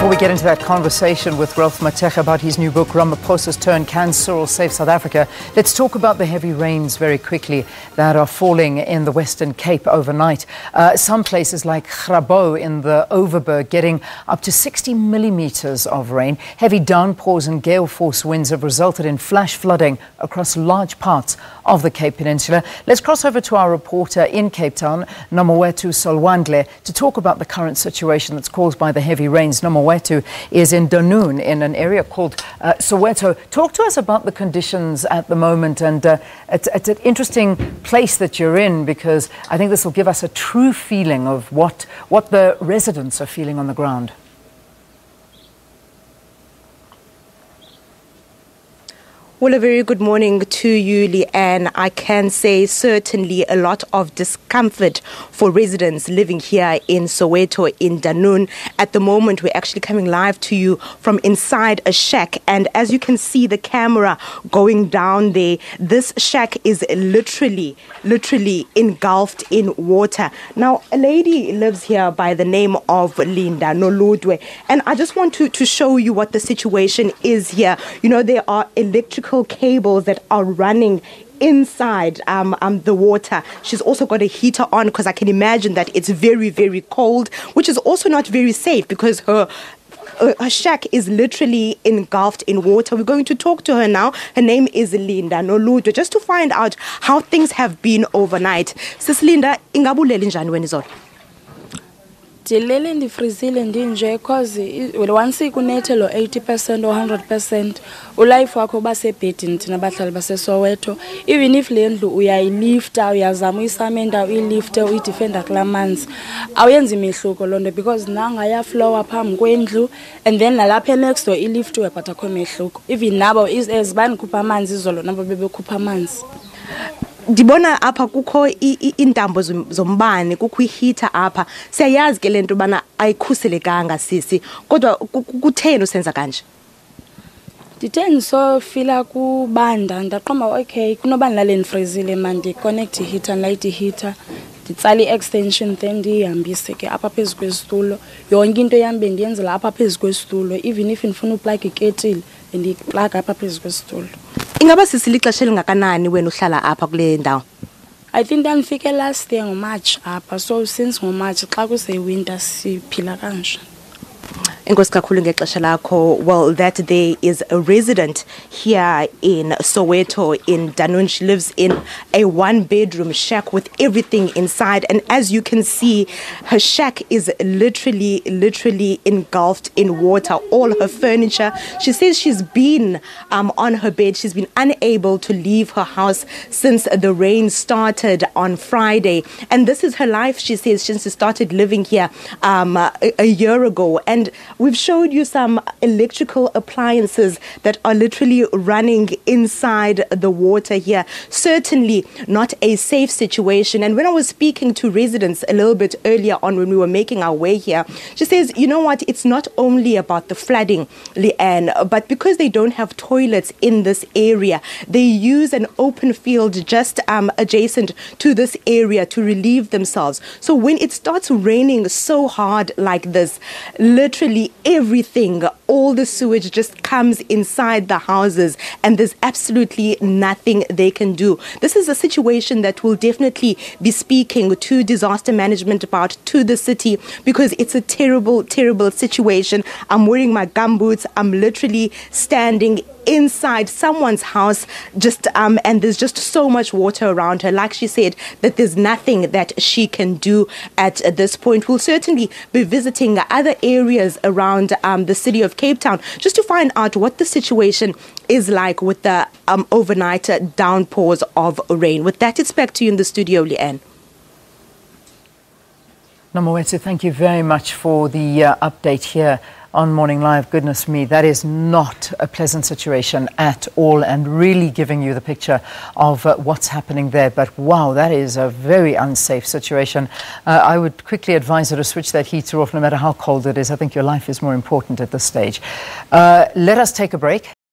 Before we get into that conversation with Ralph Matech about his new book, Ramaphosa's Turn, Can Cyril Save South Africa? Let's talk about the heavy rains very quickly that are falling in the Western Cape overnight. Some places like Grabouw in the Overberg getting up to 60 millimetres of rain. Heavy downpours and gale force winds have resulted in flash flooding across large parts of the Cape Peninsula. Let's cross over to our reporter in Cape Town, Nomowethu Solwandle, to talk about the current situation that's caused by the heavy rains. Nomowethu is in Dunoon, in an area called Soweto. Talk to us about the conditions at the moment, and it's an interesting place that you're in, because I think this will give us a true feeling of what the residents are feeling on the ground. Well, a very good morning to you, Leanne. I can say certainly a lot of discomfort for residents living here in Soweto, in Dunoon. At the moment, we're actually coming live to you from inside a shack. And as you can see the camera going down there, this shack is literally engulfed in water. Now, a lady lives here by the name of Linda Noludwe. And I just want to show you what the situation is here. You know, there are electrical cables that are running inside the water. She's also got a heater on, because I can imagine that it's very, very cold, which is also not very safe, because her shack is literally engulfed in water. We're going to talk to her now. Her name is Linda Noludwe, just to find out how things have been overnight. Sis Linda, ingabulele njani wena izolo? Dilele ndifrizile ndinje cause once kunethe lo 80% or 100% ulife wakho basebhedini thina bahlali baseSoweto. Even if le ndlu uyayilifta, uyazama uyisamenda, uyilifte, uyidefenda kulamanzi, awuyenzi imihluko lonto, because nanga ya floor phambi kwendlu, and then nalapha next door iliftiwe but akho mehluko. Even nabo ezibani khupha amanzi izolo nabo bebekhupha amanzi. Dibona apha kukho intambo zombane, kukho ihita apha. Siyayazi ke lento bana ayikhuselekanga sisi, kodwa kutheni usenza kanje? Ndithe so fila kubanda ndaqomba okay kunobani la lenifrizile manje connect heater light heater nditsala extension then ndihambise ke apha phezulu kwesitulo. Yonke into yami bendiyenzela apha phezulu kwesitulo, even if ndifuna uplug iketile ndiyiplug apha phezulu kwesitulo. Ingaba sisilixesha elingakanani wena uhlala apha kule ndawo? I think ndifike last year ngoMarch apha, so since ngoMarch xa kuse winter siphila kanje. Enkosi kakhulu ngexesha lakho. Well, that there is a resident here in Soweto, in Dunoon. She lives in a one-bedroom shack with everything inside. And as you can see, her shack is literally engulfed in water. All her furniture. She says she's been on her bed. She's been unable to leave her house since the rain started on Friday. And this is her life, she says, since she started living here a year ago. And we've showed you some electrical appliances that are literally running inside the water here. Certainly not a safe situation. And when I was speaking to residents a little bit earlier on when we were making our way here, she says, you know what, it's not only about the flooding, Leanne, but because they don't have toilets in this area, they use an open field just adjacent to this area to relieve themselves. So when it starts raining so hard like this, literally everything, all the sewage just comes inside the houses, and there's absolutely nothing they can do. This is a situation that we'll definitely be speaking to disaster management about, to the city, because it's a terrible situation. I'm wearing my gumboots. I'm literally standing inside someone's house, just and there's just so much water around her. Like she said, that there's nothing that she can do at this point. We'll certainly be visiting other areas around the city of Cape Town just to find out what the situation is like with the overnight downpours of rain. With that, it's back to you in the studio, Leanne. Nomowethu, thank you very much for the update here on Morning Live. Goodness me, that is not a pleasant situation at all, and really giving you the picture of what's happening there. But wow, that is a very unsafe situation. I would quickly advise her to switch that heater off no matter how cold it is. I think your life is more important at this stage. Let us take a break.